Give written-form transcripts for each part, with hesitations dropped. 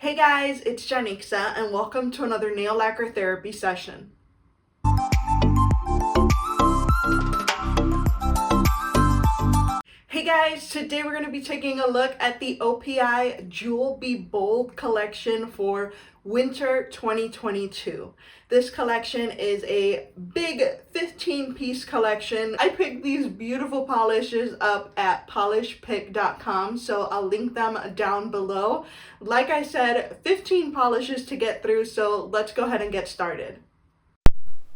Hey guys, it's Janixa and welcome to another nail lacquer therapy session. Hey guys, today we're going to be taking a look at the OPI Jewel Be Bold collection for winter 2022. This collection is a big 15-piece collection. I picked these beautiful polishes up at polishpick.com, so I'll link them down below. Like I said, 15 polishes to get through, so let's go ahead and get started.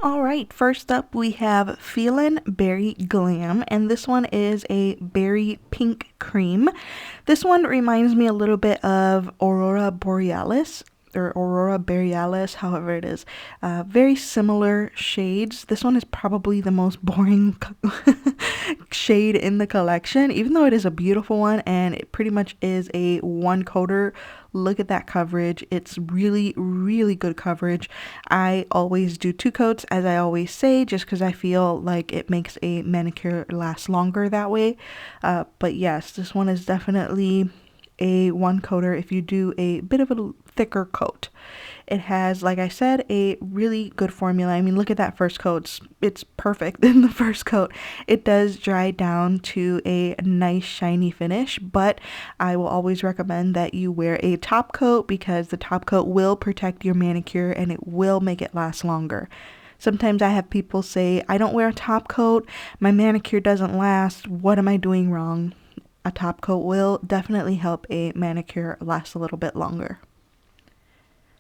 Alright, first up we have Feelin Berry Glam, and this one is a berry pink cream. This one reminds me a little bit of Aurora Borealis, or Aurora Borealis, however it is. Very similar shades. This one is probably the most boring shade in the collection, even though it is a beautiful one and it pretty much is a one coater. Look at that coverage. It's really, really good coverage. I always do 2 coats, as I always say, just because I feel like it makes a manicure last longer that way. But yes, this one is definitely a one coater if you do a bit of a thicker coat. It has, like I said, a really good formula. I mean, look at that first coat. It's perfect in the first coat. It does dry down to a nice shiny finish, but I will always recommend that you wear a top coat because the top coat will protect your manicure and it will make it last longer. Sometimes I have people say, I don't wear a top coat, my manicure doesn't last, what am I doing wrong? A top coat will definitely help a manicure last a little bit longer.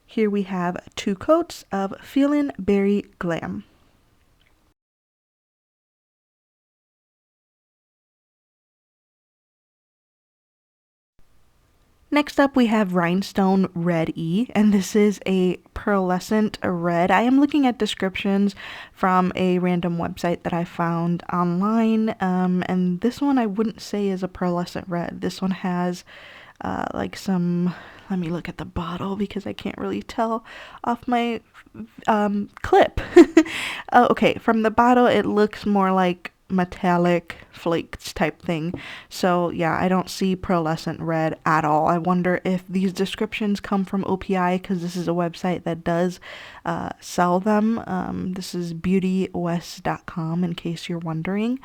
Here we have 2 coats of Feelin Berry Glam. Next up we have Rhinestone Red-y, and this is a pearlescent red. I am looking at descriptions from a random website that I found online, and this one I wouldn't say is a pearlescent red. This one has like some, let me look at the bottle because I can't really tell off my clip. Okay, from the bottle it looks more like metallic flakes type thing. So yeah, I don't see pearlescent red at all. I wonder if these descriptions come from OPI because this is a website that does sell them. This is beautywest.com in case you're wondering.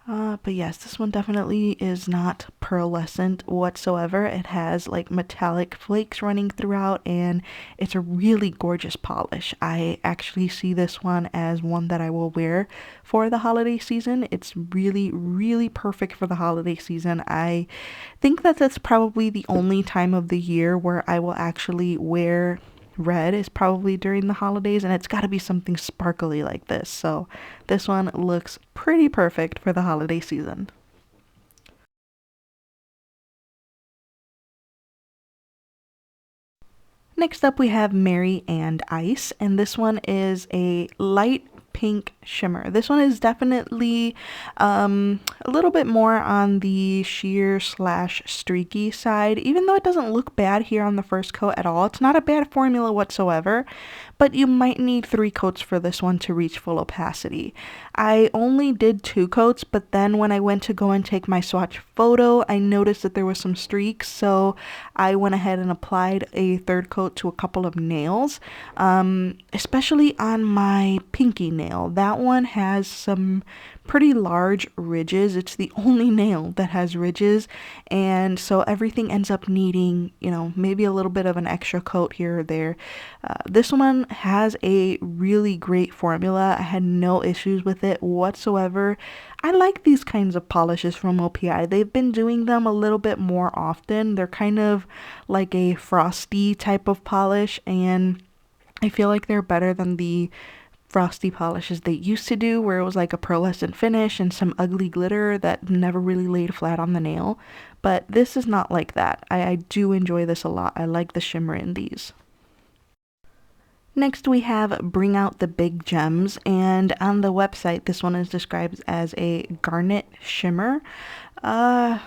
But yes, this one definitely is not pearlescent whatsoever. It has like metallic flakes running throughout and it's a really gorgeous polish. I actually see this one as one that I will wear for the holiday season. It's really, really perfect for the holiday season. I think that that's probably the only time of the year where I will actually wear red is probably during the holidays, and it's got to be something sparkly like this. So this one looks pretty perfect for the holiday season. Next up we have Mary and Ice, and this one is a light pink shimmer. This one is definitely a little bit more on the sheer slash streaky side, even though it doesn't look bad here on the first coat at all. It's not a bad formula whatsoever, but you might need 3 coats for this one to reach full opacity. I only did 2 coats, but then when I went to go and take my swatch photo, I noticed that there was some streaks, so I went ahead and applied a 3rd coat to a couple of nails, especially on my pinky nail. That one has some pretty large ridges. It's the only nail that has ridges, and so everything ends up needing, maybe a little bit of an extra coat here or there. This one has a really great formula. I had no issues with it whatsoever. I like these kinds of polishes from OPI. They've been doing them a little bit more often. They're kind of like a frosty type of polish, and I feel like they're better than the frosty polishes they used to do, where it was like a pearlescent finish and some ugly glitter that never really laid flat on the nail. But this is not like that. I do enjoy this a lot. I like the shimmer in these. Next we have Bring Out the Big Gems, and on the website this one is described as a garnet shimmer. I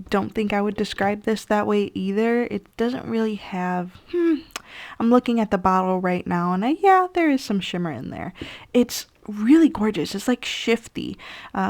don't think I would describe this that way either. It doesn't really have, I'm looking at the bottle right now and yeah, there is some shimmer in there. It's really gorgeous. It's like shifty,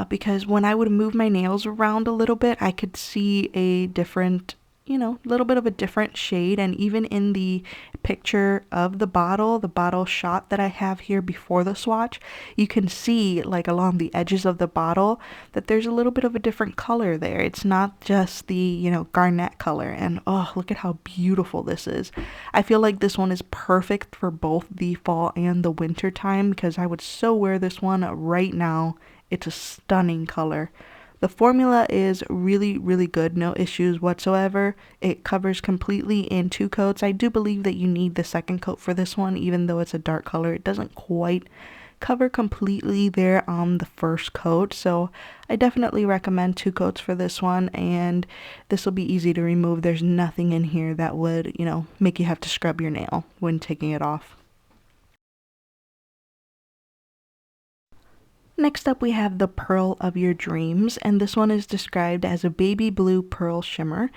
because when I would move my nails around a little bit, I could see a different you know, a little bit of a different shade. And even in the picture of the bottle shot that I have here before the swatch, you can see like along the edges of the bottle that there's a little bit of a different color there. It's not just the, you know, garnet color. And oh, look at how beautiful this is. I feel like this one is perfect for both the fall and the winter time because I would so wear this one right now. It's a stunning color. The formula is really, really good. No issues whatsoever. It covers completely in 2 coats. I do believe that you need the second coat for this one, even though it's a dark color. It doesn't quite cover completely there on the first coat. So I definitely recommend 2 coats for this one, and this will be easy to remove. There's nothing in here that would, you know, make you have to scrub your nail when taking it off. Next up we have the Pearl of Your Dreams, and this one is described as a baby blue pearl shimmer.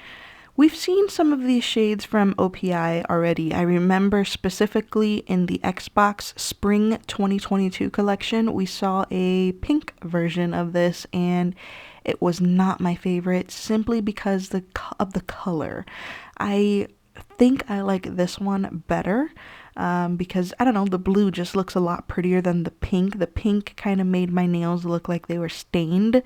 We've seen some of these shades from OPI already. I remember specifically in the Xbox Spring 2022 collection, we saw a pink version of this, and it was not my favorite simply because of the color. I think I like this one better. Because I don't know, the blue just looks a lot prettier than the pink. The pink kind of made my nails look like they were stained.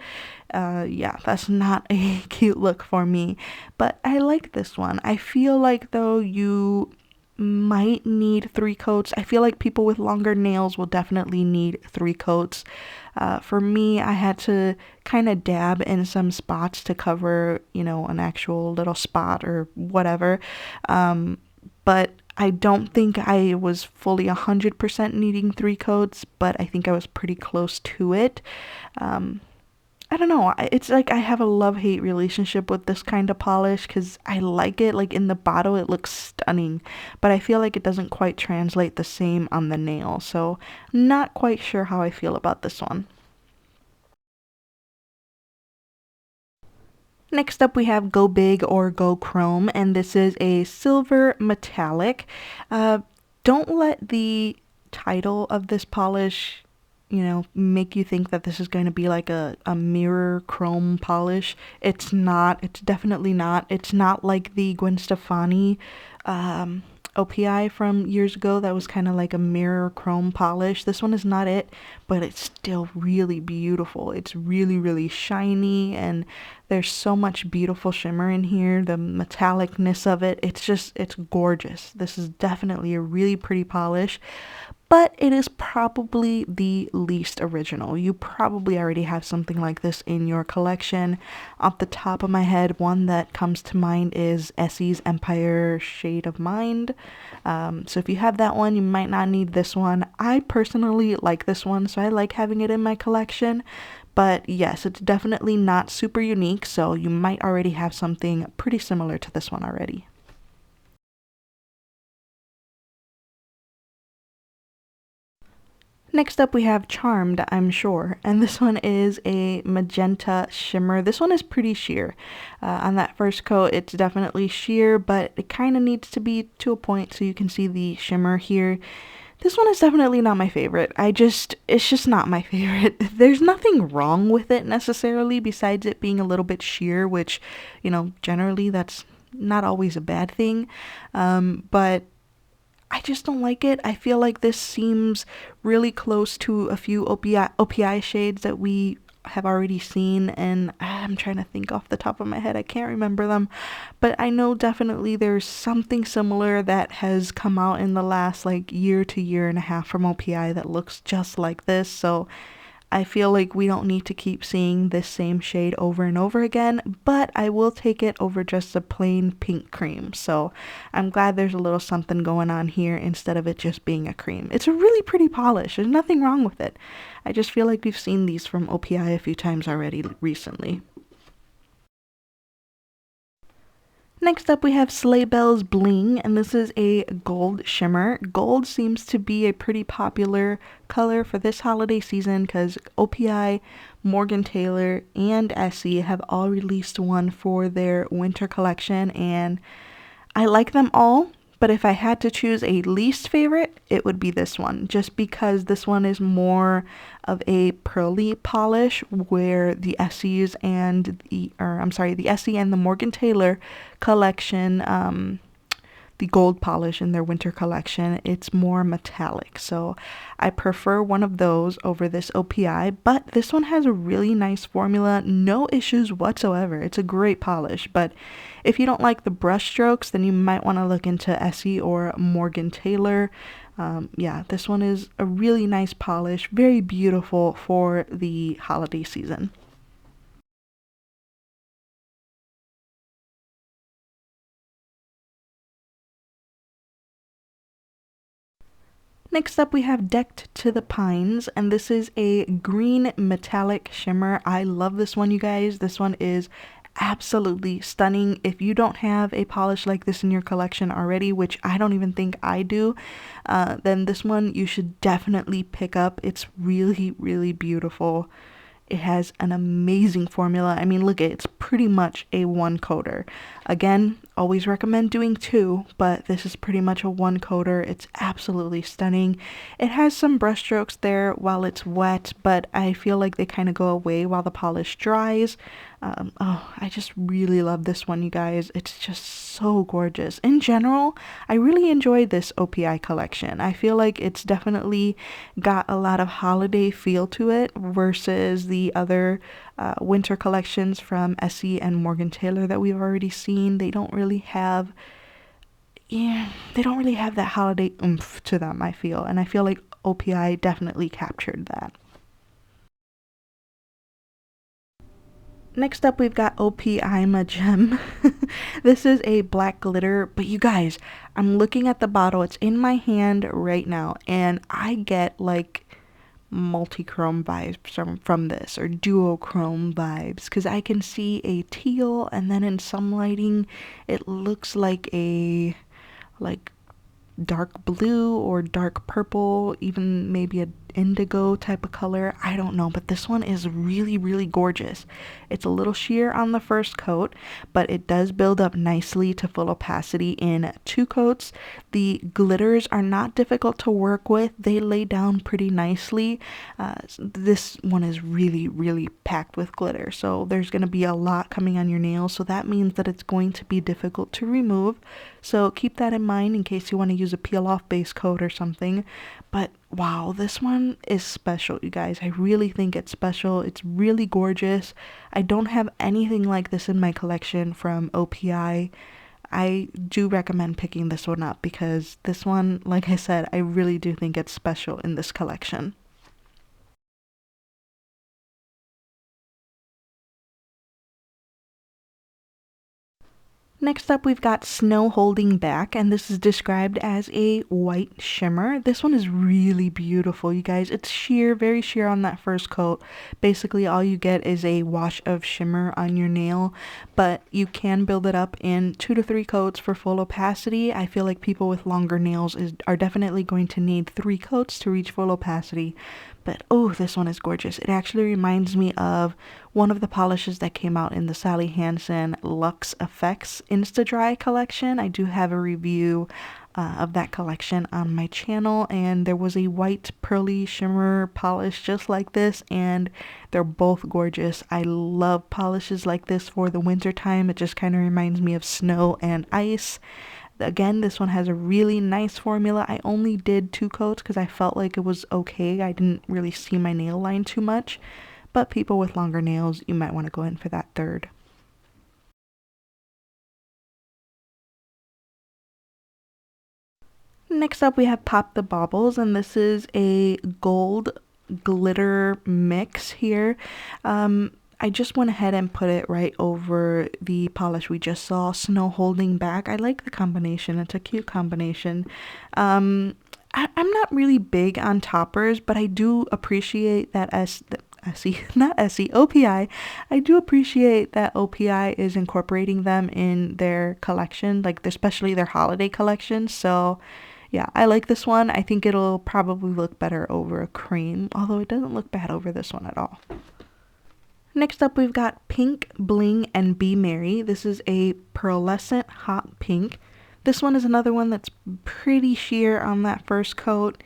Yeah, that's not a cute look for me, but I like this one. I feel like though you might need 3 coats. I feel like people with longer nails will definitely need 3 coats. For me, I had to kind of dab in some spots to cover, you know, an actual little spot or whatever. But I don't think I was fully 100% needing 3 coats, but I think I was pretty close to it. I don't know, it's like I have a love-hate relationship with this kind of polish because I like it. Like in the bottle it looks stunning, but I feel like it doesn't quite translate the same on the nail, so not quite sure how I feel about this one. Next up we have Go Big or Go Chrome, and this is a silver metallic. Uh, don't let the title of this polish, you know, make you think that this is going to be like a mirror chrome polish. It's not. It's definitely not. It's not like the Gwen Stefani OPI from years ago that was kind of like a mirror chrome polish. This one is not it, but it's still really beautiful. It's really, really shiny, and there's so much beautiful shimmer in here. The metallicness of it, it's gorgeous. This is definitely a really pretty polish, but it is probably the least original. You probably already have something like this in your collection. Off the top of my head, one that comes to mind is Essie's Empire Shade of Mind. So if you have that one, you might not need this one. I personally like this one, so I like having it in my collection. But yes, it's definitely not super unique, so you might already have something pretty similar to this one already. Next up we have Charmed, I'm sure, and this one is a magenta shimmer. This one is pretty sheer. On that first coat it's definitely sheer, but it kind of needs to be to a point so you can see the shimmer here. This one is definitely not my favorite. It's just not my favorite. There's nothing wrong with it necessarily besides it being a little bit sheer, which, you know, generally that's not always a bad thing. But I just don't like it. I feel like this seems really close to a few OPI shades that we have already seen, and I'm trying to think off the top of my head. I can't remember them, but I know definitely there's something similar that has come out in the last like year to year and a half from OPI that looks just like this, so I feel like we don't need to keep seeing this same shade over and over again, but I will take it over just a plain pink cream. So I'm glad there's a little something going on here instead of it just being a cream. It's a really pretty polish. There's nothing wrong with it. I just feel like we've seen these from OPI a few times already recently. Next up we have Sleigh Bells Bling, and this is a gold shimmer. Gold seems to be a pretty popular color for this holiday season because OPI, Morgan Taylor, and Essie have all released one for their winter collection, and I like them all. But if I had to choose a least favorite, it would be this one, just because this one is more of a pearly polish, where the Essie's and the Essie and the Morgan Taylor collection, the gold polish in their winter collection, it's more metallic. So I prefer one of those over this OPI, but this one has a really nice formula, no issues whatsoever. It's a great polish, but if you don't like the brush strokes, then you might want to look into Essie or Morgan Taylor. Yeah, this one is a really nice polish, very beautiful for the holiday season. Next up, we have Decked to the Pines, and this is a green metallic shimmer. I love this one, you guys. This one is absolutely stunning. If you don't have a polish like this in your collection already, which I don't even think I do, then this one you should definitely pick up. It's really, really beautiful. It has an amazing formula. I mean, look, it's pretty much a one coater. Again, always recommend doing two, but this is pretty much a one coater. It's absolutely stunning. It has some brush strokes there while it's wet, but I feel like they kind of go away while the polish dries. Oh, I just really love this one, you guys. It's just so gorgeous. In general, I really enjoyed this OPI collection. I feel like it's definitely got a lot of holiday feel to it versus the other winter collections from Essie and Morgan Taylor that we've already seen. They don't really have, yeah, they don't really have that holiday oomph to them, I feel. And I feel like OPI definitely captured that. Next up, we've got OPIm Gem. This is a black glitter, but you guys, I'm looking at the bottle. It's in my hand right now, and I get like multi-chrome vibes from this, or duochrome vibes, because I can see a teal, and then in some lighting, it looks like a dark blue or dark purple, even maybe a indigo type of color. I don't know, but this one is really, really gorgeous. It's a little sheer on the first coat, but it does build up nicely to full opacity in two coats. The glitters are not difficult to work with. They lay down pretty nicely. This one is really, really packed with glitter, so there's going to be a lot coming on your nails, so that means that it's going to be difficult to remove. So keep that in mind in case you want to use a peel off base coat or something. But wow, this one is special, you guys. I really think it's special. It's really gorgeous. I don't have anything like this in my collection from OPI. I do recommend picking this one up because this one, like I said, I really do think it's special in this collection. Next up, we've got Snow Holding Back, and this is described as a white shimmer. This one is really beautiful, you guys. It's sheer, very sheer on that first coat. Basically, all you get is a wash of shimmer on your nail, but you can build it up in 2 to 3 coats for full opacity. I feel like people with longer nails are definitely going to need 3 coats to reach full opacity. But oh, this one is gorgeous. It actually reminds me of one of the polishes that came out in the Sally Hansen Luxe Effects Insta Dry collection. I do have a review of that collection on my channel, and there was a white pearly shimmer polish just like this, and they're both gorgeous. I love polishes like this for the winter time. It just kind of reminds me of snow and ice. Again, this one has a really nice formula. I only did 2 coats because I felt like it was okay. I didn't really see my nail line too much, but people with longer nails, you might want to go in for that third. Next up, we have Pop the Baubles, and this is a gold glitter mix here. I just went ahead and put it right over the polish we just saw, Snow Holding Back. I like the combination. It's a cute combination. I'm not really big on toppers, but I do appreciate that OPI. I do appreciate that OPI is incorporating them in their collection, like especially their holiday collection. So yeah, I like this one. I think it'll probably look better over a cream, although it doesn't look bad over this one at all. Next up, we've got Pink, Bling, and Be Merry. This is a pearlescent hot pink. This one is another one that's pretty sheer on that first coat.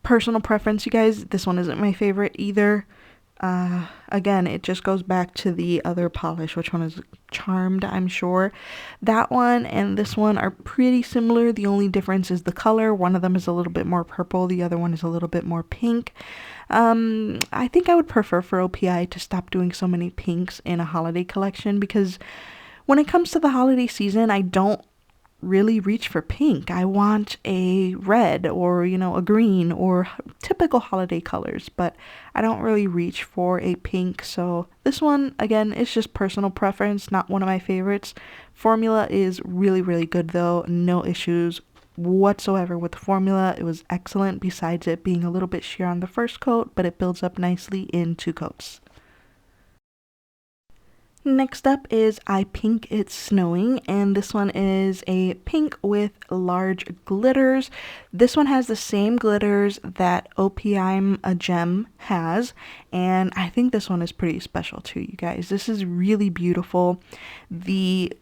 Personal preference, you guys, this one isn't my favorite either. Again, it just goes back to the other polish, which one is Charmed, I'm sure. That one and this one are pretty similar. The only difference is the color. One of them is a little bit more purple, the other one is a little bit more pink. I think I would prefer for OPI to stop doing so many pinks in a holiday collection, because when it comes to the holiday season, I don't really reach for pink. I want a red or, a green or typical holiday colors, but I don't really reach for a pink. So this one, again, is just personal preference, not one of my favorites. Formula is really, really good though. No issues whatsoever with the formula. It was excellent, besides it being a little bit sheer on the first coat, but it builds up nicely in 2 coats. Next up is I Pink It's Snowing, and this one is a pink with large glitters. This one has the same glitters that OPIm a Gem has, and I think this one is pretty special too, you guys. This is really beautiful. The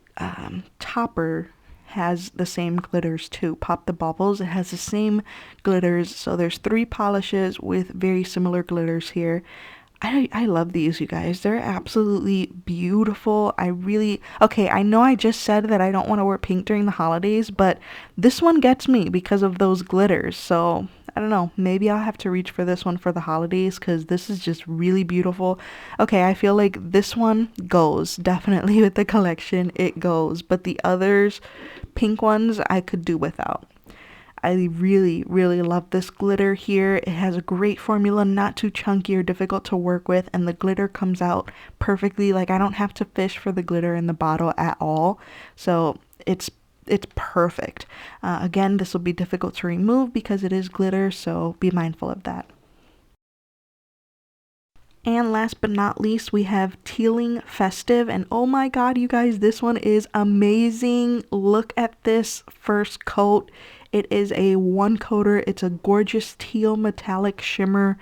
topper has the same glitters too. Pop the Baubles, it has the same glitters, so there's 3 polishes with very similar glitters here. I love these, you guys. They're absolutely beautiful. Okay, I know I just said that I don't want to wear pink during the holidays, but this one gets me because of those glitters. So, I don't know. Maybe I'll have to reach for this one for the holidays, because this is just really beautiful. Okay, I feel like this one goes. Definitely with the collection, it goes. But the others, pink ones, I could do without. I really, really love this glitter here. It has a great formula, not too chunky or difficult to work with, and the glitter comes out perfectly. Like, I don't have to fish for the glitter in the bottle at all. So it's perfect. Again, this will be difficult to remove because it is glitter, so be mindful of that. And last but not least, we have Tealing Festive. And oh my god, you guys, this one is amazing. Look at this first coat. It is a 1-coater. It's a gorgeous teal metallic shimmer.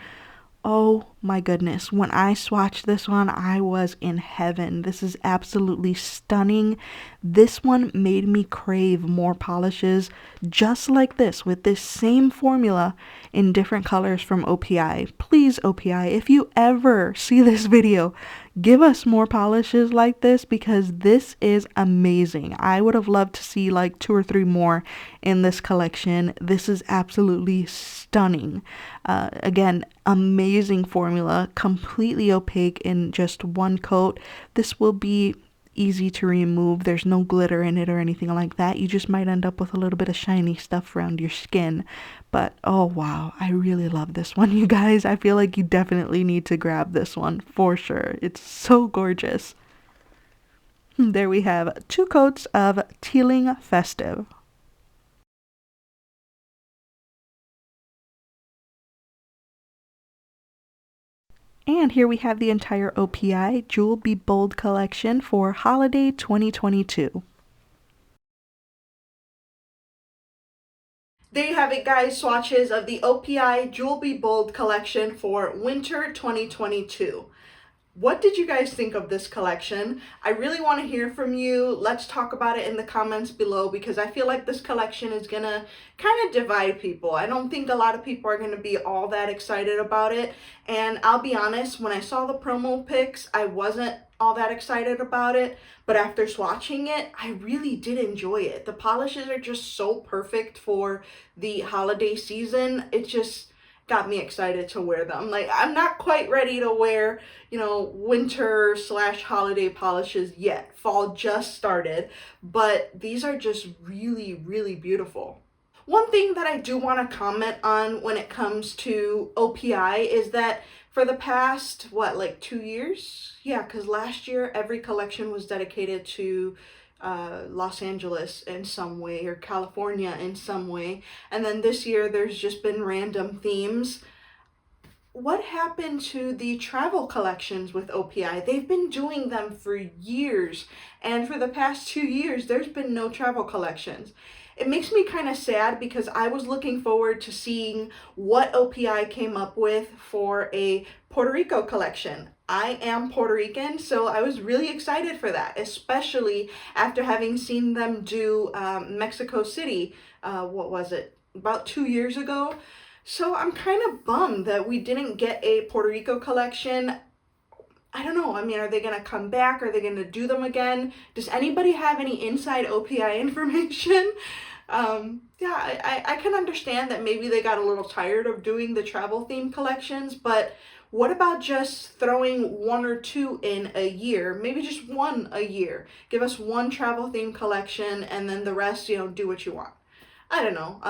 Oh my goodness. When I swatched this one, I was in heaven. This is absolutely stunning. This one made me crave more polishes just like this, with this same formula in different colors from OPI. Please, OPI, if you ever see this video, give us more polishes like this, because this is amazing. I would have loved to see like 2 or 3 more in this collection. This is absolutely stunning. Again, amazing formula, completely opaque in just 1 coat. This will be easy to remove. There's no glitter in it or anything like that. You just might end up with a little bit of shiny stuff around your skin. But oh wow, I really love this one, you guys. I feel like you definitely need to grab this one for sure. It's so gorgeous. There we have 2 coats of Tealing Festive. And here we have the entire OPI Jewel Be Bold collection for Holiday 2022. There you have it, guys. Swatches of the OPI Jewel Be Bold collection for Winter 2022. What did you guys think of this collection? I really want to hear from you. Let's talk about it in the comments below, because I feel like this collection is gonna kind of divide people. I don't think a lot of people are gonna be all that excited about it. And I'll be honest, when I saw the promo pics, I wasn't all that excited about it. But after swatching it, I really did enjoy it. The polishes are just so perfect for the holiday season. It just got me excited to wear them. Like, I'm not quite ready to wear, winter / holiday polishes yet. Fall just started, but these are just really, really beautiful. One thing that I do want to comment on when it comes to OPI is that for the past, like 2 years? Yeah, because last year every collection was dedicated to Los Angeles in some way, or California in some way. And then this year there's just been random themes. What happened to the travel collections with OPI? They've been doing them for years, and for the past 2 years there's been no travel collections. it makes me kind of sad because I was looking forward to seeing what OPI came up with for a Puerto Rico collection. I am Puerto Rican, so I was really excited for that, especially after having seen them do Mexico City, what was it, about 2 years ago. So I'm kind of bummed that we didn't get a Puerto Rico collection. I don't know. I mean, are they going to come back? Are they going to do them again? Does anybody have any inside OPI information? Yeah, I can understand that maybe they got a little tired of doing the travel theme collections, but what about just throwing one or two in a year? Maybe just one a year. Give us one travel theme collection and then the rest, do what you want. I don't know.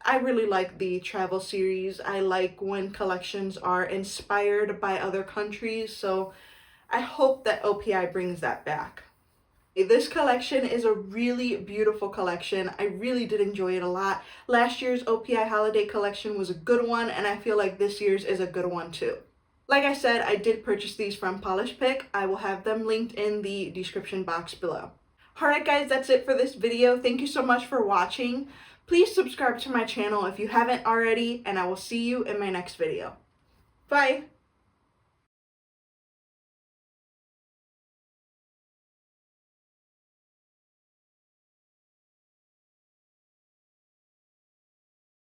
I really like the travel series. I like when collections are inspired by other countries, so I hope that OPI brings that back. This collection is a really beautiful collection. I really did enjoy it a lot. Last year's OPI holiday collection was a good one, and I feel like this year's is a good one too. Like I said, I did purchase these from Polish Pick. I will have them linked in the description box below. Alright guys, that's it for this video. Thank you so much for watching. Please subscribe to my channel if you haven't already, and I will see you in my next video. Bye!